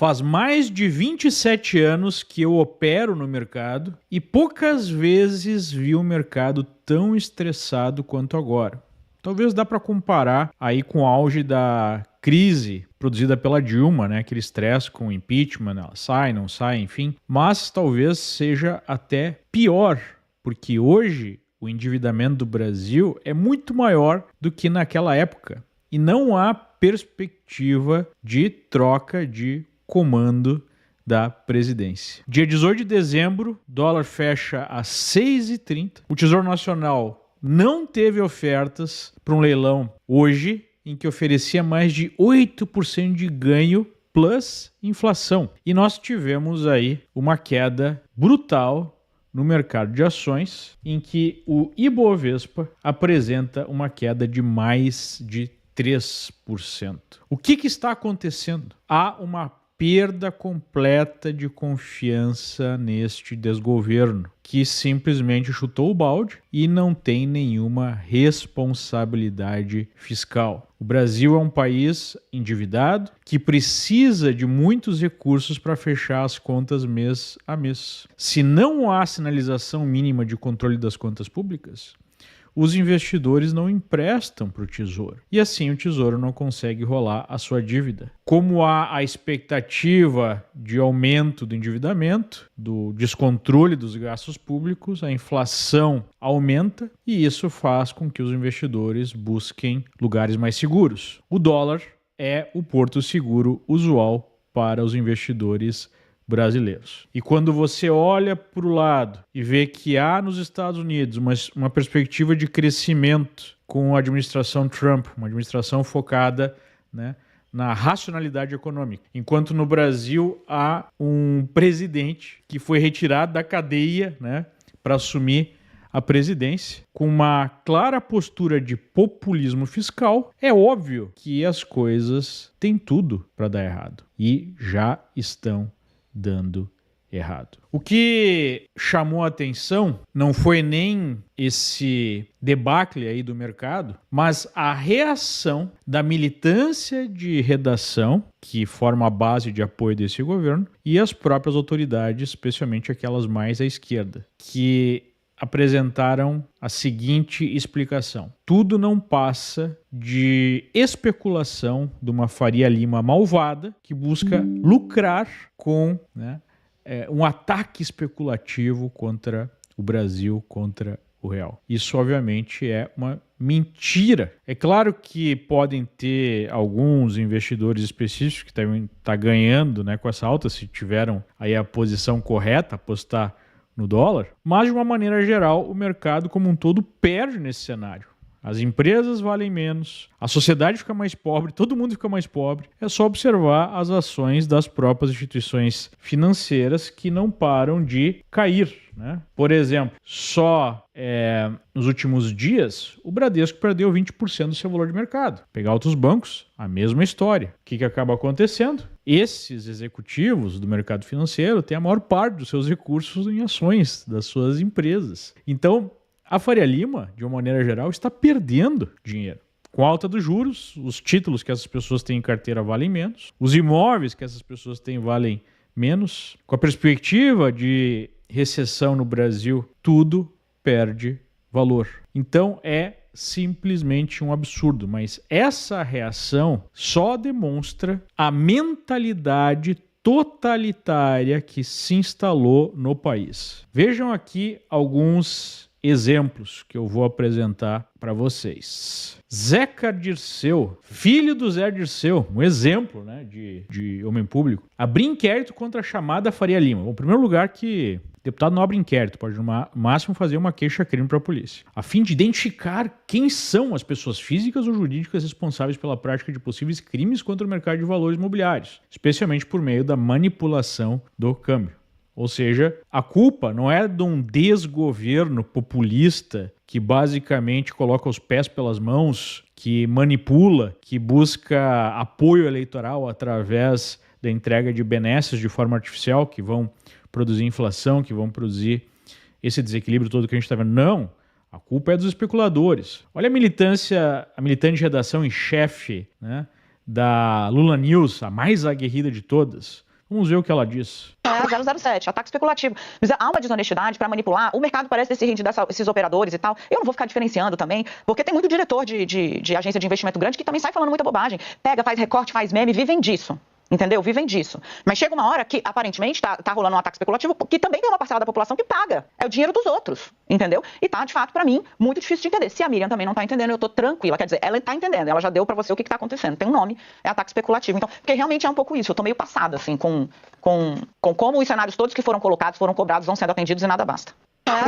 Faz mais de 27 anos que eu opero no mercado e poucas vezes vi o mercado tão estressado quanto agora. Talvez dá para comparar aí com o auge da crise produzida pela Dilma, né? Aquele estresse com o impeachment, ela sai, não sai, enfim. Mas talvez seja até pior, porque hoje o endividamento do Brasil é muito maior do que naquela época. E não há perspectiva de troca de comando da presidência. Dia 18 de dezembro, dólar fecha a 6,30. O Tesouro Nacional não teve ofertas para um leilão hoje, em que oferecia mais de 8% de ganho plus inflação. E nós tivemos aí uma queda brutal no mercado de ações, em que o Ibovespa apresenta uma queda de mais de 3%. O que está acontecendo? Há uma perda completa de confiança neste desgoverno, que simplesmente chutou o balde e não tem nenhuma responsabilidade fiscal. O Brasil é um país endividado que precisa de muitos recursos para fechar as contas mês a mês. Se não há sinalização mínima de controle das contas públicas, os investidores não emprestam para o Tesouro. E assim o Tesouro não consegue rolar a sua dívida. Como há a expectativa de aumento do endividamento, do descontrole dos gastos públicos, a inflação aumenta e isso faz com que os investidores busquem lugares mais seguros. O dólar é o porto seguro usual para os investidores brasileiros. E quando você olha para o lado e vê que há nos Estados Unidos uma perspectiva de crescimento com a administração Trump, uma administração focada, né, na racionalidade econômica, enquanto no Brasil há um presidente que foi retirado da cadeia, né, para assumir a presidência, com uma clara postura de populismo fiscal, é óbvio que as coisas têm tudo para dar errado e já estão dando errado. O que chamou a atenção não foi nem esse debacle aí do mercado, mas a reação da militância de redação, que forma a base de apoio desse governo, e as próprias autoridades, especialmente aquelas mais à esquerda, que apresentaram a seguinte explicação: tudo não passa de especulação de uma Faria Lima malvada que busca lucrar com, né, um ataque especulativo contra o Brasil, contra o real. Isso, obviamente, é uma mentira. É claro que podem ter alguns investidores específicos que devem estar ganhando, né, com essa alta, se tiveram aí a posição correta, apostar no dólar, mas de uma maneira geral o mercado como um todo perde nesse cenário. As empresas valem menos, a sociedade fica mais pobre, todo mundo fica mais pobre. É só observar as ações das próprias instituições financeiras que não param de cair, né? Por exemplo, só nos últimos dias o Bradesco perdeu 20% do seu valor de mercado. Pegar outros bancos, a mesma história. O que acaba acontecendo? Esses executivos do mercado financeiro têm a maior parte dos seus recursos em ações das suas empresas. Então, a Faria Lima, de uma maneira geral, está perdendo dinheiro. Com a alta dos juros, os títulos que essas pessoas têm em carteira valem menos, os imóveis que essas pessoas têm valem menos. Com a perspectiva de recessão no Brasil, tudo perde valor. Então é simplesmente um absurdo, mas essa reação só demonstra a mentalidade totalitária que se instalou no país. Vejam aqui alguns exemplos que eu vou apresentar para vocês. Zeca Dirceu, filho do Zé Dirceu, um exemplo, né, de homem público, abriu inquérito contra a chamada Faria Lima. Bom, em primeiro lugar que deputado não abre inquérito, pode no máximo fazer uma queixa-crime para a polícia, a fim de identificar quem são as pessoas físicas ou jurídicas responsáveis pela prática de possíveis crimes contra o mercado de valores imobiliários, especialmente por meio da manipulação do câmbio. Ou seja, a culpa não é de um desgoverno populista que basicamente coloca os pés pelas mãos, que manipula, que busca apoio eleitoral através da entrega de benesses de forma artificial, que vão produzir inflação, que vão produzir esse desequilíbrio todo que a gente está vendo. Não, a culpa é dos especuladores. Olha a militante de redação em chefe, né, da Lula News, a mais aguerrida de todas, Vamos ver o que ela diz. 007, ataque especulativo. Mas há uma desonestidade para manipular. O mercado parece ter se rendido a esses operadores e tal. Eu não vou ficar diferenciando também, porque tem muito diretor de agência de investimento grande que também sai falando muita bobagem. Pega, faz recorte, faz meme, vivem disso. Entendeu? Vivem disso. Mas chega uma hora que, aparentemente, tá rolando um ataque especulativo que também tem uma parcela da população que paga. É o dinheiro dos outros. Entendeu? E tá, de fato, pra mim, muito difícil de entender. Se a Miriam também não tá entendendo, eu tô tranquila. Quer dizer, ela tá entendendo. Ela já deu pra você o que tá acontecendo. Tem um nome, é ataque especulativo. Então, porque realmente é um pouco isso. Eu tô meio passada, assim, com como os cenários todos que foram colocados, foram cobrados, vão sendo atendidos e nada basta.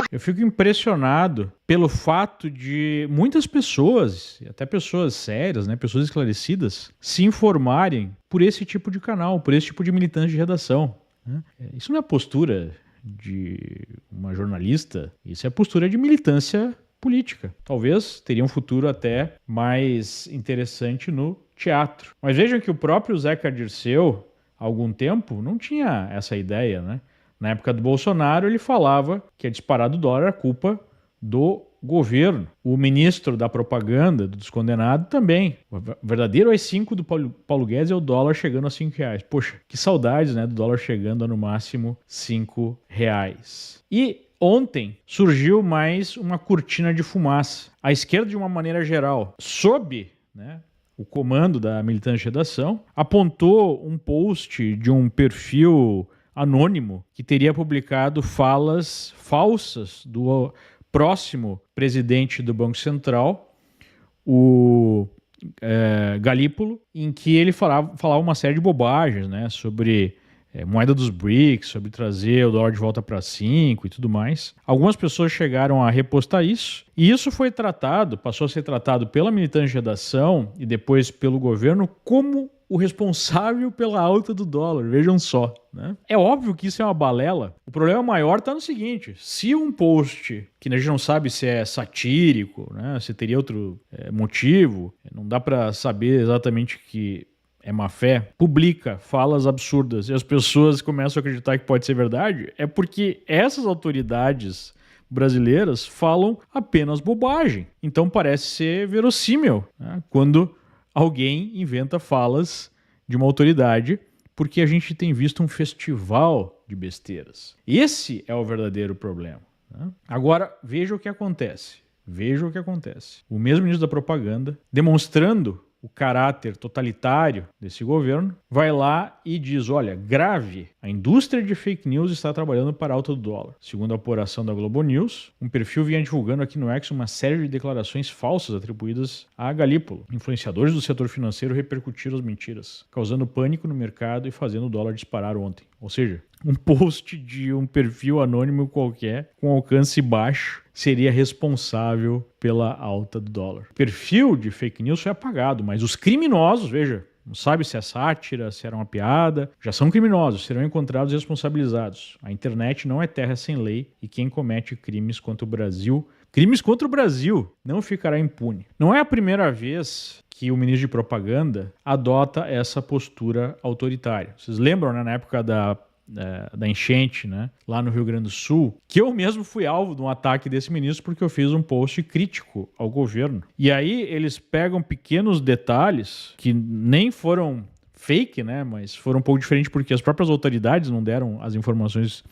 Eu fico impressionado pelo fato de muitas pessoas, até pessoas sérias, né, pessoas esclarecidas, se informarem por esse tipo de canal, por esse tipo de militante de redação, né? Isso não é postura de uma jornalista, isso é postura de militância política. Talvez teria um futuro até mais interessante no teatro. Mas vejam que o próprio Zeca Dirceu, há algum tempo, não tinha essa ideia, né? Na época do Bolsonaro, ele falava que a disparada do dólar era culpa do governo. O ministro da propaganda do descondenado também. O verdadeiro AI-5 do Paulo Guedes é o dólar chegando a R$5. Poxa, que saudades, né? Do dólar chegando a no máximo R$5. E ontem surgiu mais uma cortina de fumaça. A esquerda, de uma maneira geral, sob, né, o comando da militante redação, apontou um post de um perfil anônimo que teria publicado falas falsas do próximo presidente do Banco Central, o Galípolo, em que ele falava uma série de bobagens, né, sobre moeda dos BRICS, sobre trazer o dólar de volta para 5 e tudo mais. Algumas pessoas chegaram a repostar isso, e isso foi tratado, passou a ser tratado pela militante de redação e depois pelo governo como o responsável pela alta do dólar, vejam só, né? É óbvio que isso é uma balela. O problema maior está no seguinte: se um post, que a gente não sabe se é satírico, né, se teria outro motivo, não dá para saber exatamente que é má fé, publica falas absurdas e as pessoas começam a acreditar que pode ser verdade, é porque essas autoridades brasileiras falam apenas bobagem. Então parece ser verossímil, né, quando alguém inventa falas de uma autoridade, porque a gente tem visto um festival de besteiras. Esse é o verdadeiro problema, né? Agora, veja o que acontece. Veja o que acontece. O mesmo ministro da propaganda, demonstrando o caráter totalitário desse governo, vai lá e diz: olha, grave, a indústria de fake news está trabalhando para a alta do dólar. Segundo a apuração da Globo News, um perfil vinha divulgando aqui no X uma série de declarações falsas atribuídas a Galípolo. Influenciadores do setor financeiro repercutiram as mentiras, causando pânico no mercado e fazendo o dólar disparar ontem. Ou seja, um post de um perfil anônimo qualquer, com alcance baixo, seria responsável pela alta do dólar. O perfil de fake news foi apagado, mas os criminosos, veja, não sabe se é sátira, se era uma piada, já são criminosos, serão encontrados e responsabilizados. A internet não é terra sem lei e quem comete crimes contra o Brasil não ficará impune. Não é a primeira vez que o ministro de propaganda adota essa postura autoritária. Vocês lembram, né, na época da enchente, né, lá no Rio Grande do Sul, que eu mesmo fui alvo de um ataque desse ministro porque eu fiz um post crítico ao governo. E aí eles pegam pequenos detalhes que nem foram fake, né, mas foram um pouco diferentes porque as próprias autoridades não deram as informações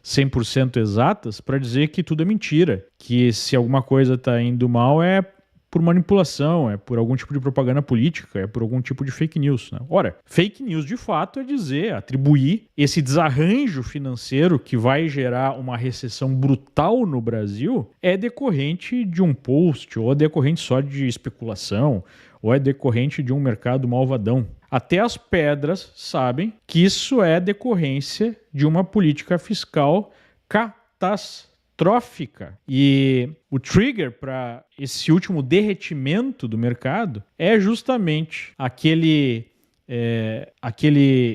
100% exatas para dizer que tudo é mentira, que se alguma coisa está indo mal é por manipulação, é por algum tipo de propaganda política, é por algum tipo de fake news, né? Ora, fake news de fato é dizer, atribuir esse desarranjo financeiro que vai gerar uma recessão brutal no Brasil é decorrente de um post, ou é decorrente só de especulação, ou é decorrente de um mercado malvadão. Até as pedras sabem que isso é decorrência de uma política fiscal catastrófica. E o trigger para esse último derretimento do mercado é justamente aquele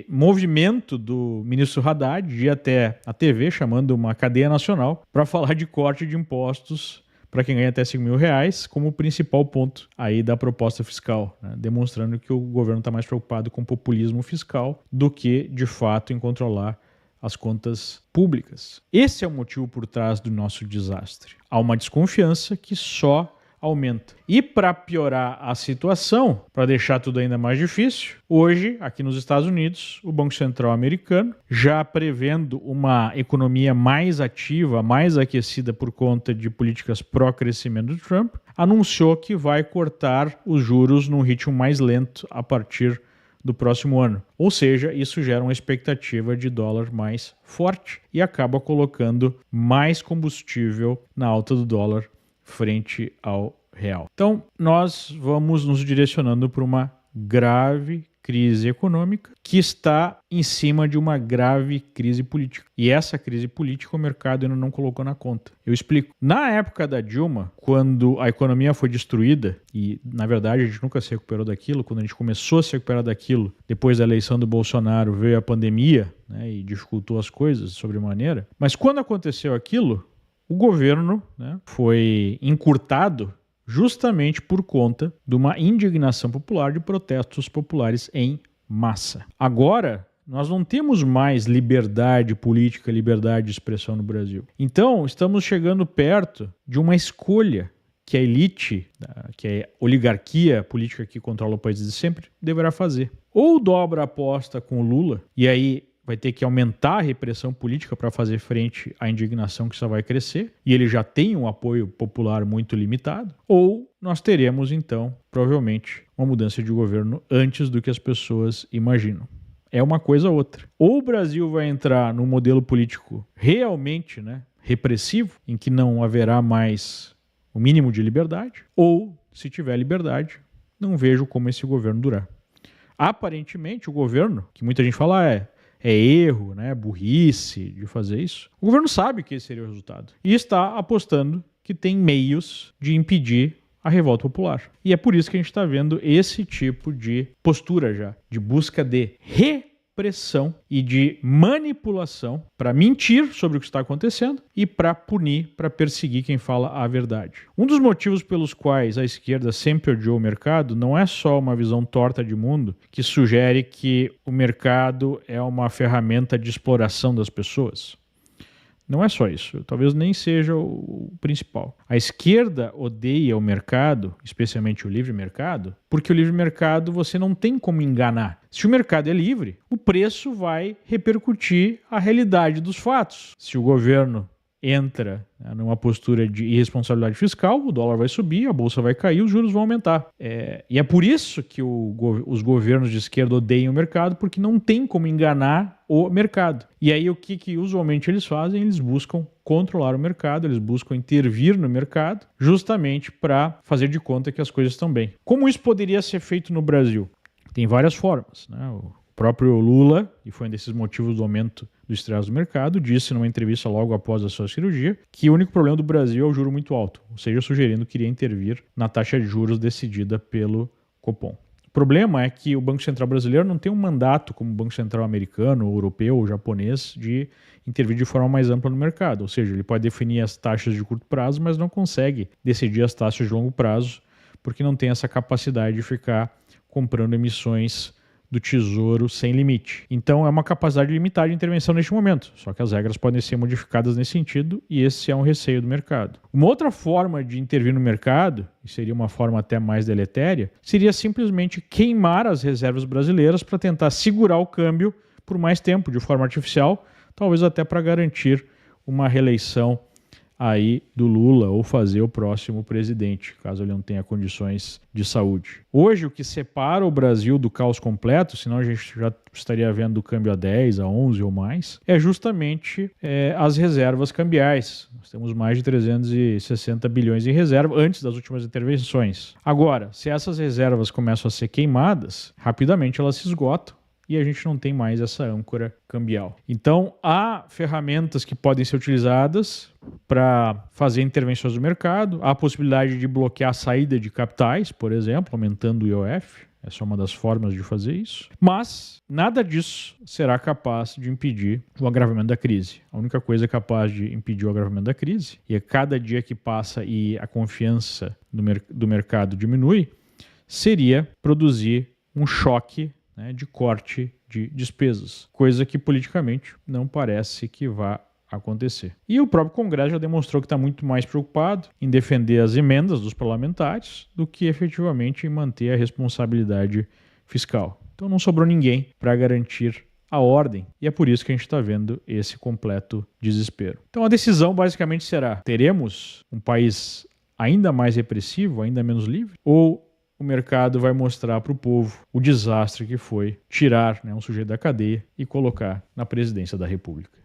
movimento do ministro Haddad de ir até a TV, chamando uma cadeia nacional, para falar de corte de impostos para quem ganha até R$5.000, como principal ponto aí da proposta fiscal, né? Demonstrando que o governo está mais preocupado com populismo fiscal do que, de fato, em controlar as contas públicas. Esse é o motivo por trás do nosso desastre. Há uma desconfiança que só aumenta. E para piorar a situação, para deixar tudo ainda mais difícil, hoje, aqui nos Estados Unidos, o Banco Central americano, já prevendo uma economia mais ativa, mais aquecida por conta de políticas pró-crescimento do Trump, anunciou que vai cortar os juros num ritmo mais lento a partir do próximo ano. Ou seja, isso gera uma expectativa de dólar mais forte e acaba colocando mais combustível na alta do dólar frente ao real. Então, nós vamos nos direcionando para uma grave crise econômica que está em cima de uma grave crise política. E essa crise política o mercado ainda não colocou na conta. Eu explico. Na época da Dilma, quando a economia foi destruída, e na verdade a gente nunca se recuperou daquilo, quando a gente começou a se recuperar daquilo, depois da eleição do Bolsonaro veio a pandemia, né, e dificultou as coisas sobremaneira. Mas quando aconteceu aquilo, o governo, né, foi encurtado justamente por conta de uma indignação popular, de protestos populares em massa. Agora, nós não temos mais liberdade política, liberdade de expressão no Brasil. Então, estamos chegando perto de uma escolha que a elite, que a oligarquia política que controla o país desde sempre, deverá fazer. Ou dobra a aposta com o Lula, e aí vai ter que aumentar a repressão política para fazer frente à indignação que só vai crescer, e ele já tem um apoio popular muito limitado, ou nós teremos, então, provavelmente, uma mudança de governo antes do que as pessoas imaginam. É uma coisa ou outra. Ou o Brasil vai entrar num modelo político realmente, né, repressivo, em que não haverá mais o mínimo de liberdade, ou, se tiver liberdade, não vejo como esse governo durar. Aparentemente, o governo, que muita gente fala é erro, né, burrice de fazer isso. O governo sabe que esse seria o resultado e está apostando que tem meios de impedir a revolta popular. E é por isso que a gente está vendo esse tipo de postura já, de busca de repressão e de manipulação para mentir sobre o que está acontecendo e para punir, para perseguir quem fala a verdade. Um dos motivos pelos quais a esquerda sempre odiou o mercado não é só uma visão torta de mundo que sugere que o mercado é uma ferramenta de exploração das pessoas. Não é só isso, talvez nem seja o principal. A esquerda odeia o mercado, especialmente o livre mercado, porque o livre mercado você não tem como enganar. Se o mercado é livre, o preço vai repercutir a realidade dos fatos. Se o governo entra, né, numa postura de irresponsabilidade fiscal, o dólar vai subir, a bolsa vai cair, os juros vão aumentar. E é por isso que os governos de esquerda odeiam o mercado, porque não tem como enganar o mercado. E aí o que usualmente eles fazem? Eles buscam controlar o mercado, eles buscam intervir no mercado, justamente para fazer de conta que as coisas estão bem. Como isso poderia ser feito no Brasil? Tem várias formas, né? O próprio Lula, e foi um desses motivos do aumento do estresse do mercado, disse numa entrevista logo após a sua cirurgia que o único problema do Brasil é o juro muito alto, ou seja, sugerindo que iria intervir na taxa de juros decidida pelo Copom. O problema é que o Banco Central brasileiro não tem um mandato como o Banco Central americano, europeu ou japonês de intervir de forma mais ampla no mercado, ou seja, ele pode definir as taxas de curto prazo, mas não consegue decidir as taxas de longo prazo, porque não tem essa capacidade de ficar comprando emissões do Tesouro sem limite. Então é uma capacidade limitada de intervenção neste momento, só que as regras podem ser modificadas nesse sentido e esse é um receio do mercado. Uma outra forma de intervir no mercado, e seria uma forma até mais deletéria, seria simplesmente queimar as reservas brasileiras para tentar segurar o câmbio por mais tempo, de forma artificial, talvez até para garantir uma reeleição aí do Lula ou fazer o próximo presidente, caso ele não tenha condições de saúde. Hoje, o que separa o Brasil do caos completo, senão a gente já estaria vendo o câmbio a 10, a 11 ou mais, é justamente as reservas cambiais. Nós temos mais de 360 bilhões em reserva antes das últimas intervenções. Agora, se essas reservas começam a ser queimadas, rapidamente elas se esgotam e a gente não tem mais essa âncora cambial. Então, há ferramentas que podem ser utilizadas para fazer intervenções no mercado, há a possibilidade de bloquear a saída de capitais, por exemplo, aumentando o IOF, essa é uma das formas de fazer isso, mas nada disso será capaz de impedir o agravamento da crise. A única coisa capaz de impedir o agravamento da crise, e a cada dia que passa e a confiança do mercado diminui, seria produzir um choque, né, de corte de despesas, coisa que politicamente não parece que vá acontecer. E o próprio Congresso já demonstrou que está muito mais preocupado em defender as emendas dos parlamentares do que efetivamente em manter a responsabilidade fiscal. Então não sobrou ninguém para garantir a ordem, e é por isso que a gente está vendo esse completo desespero. Então a decisão basicamente será: teremos um país ainda mais repressivo, ainda menos livre, ou o mercado vai mostrar para o povo o desastre que foi tirar um sujeito da cadeia e colocar na presidência da República?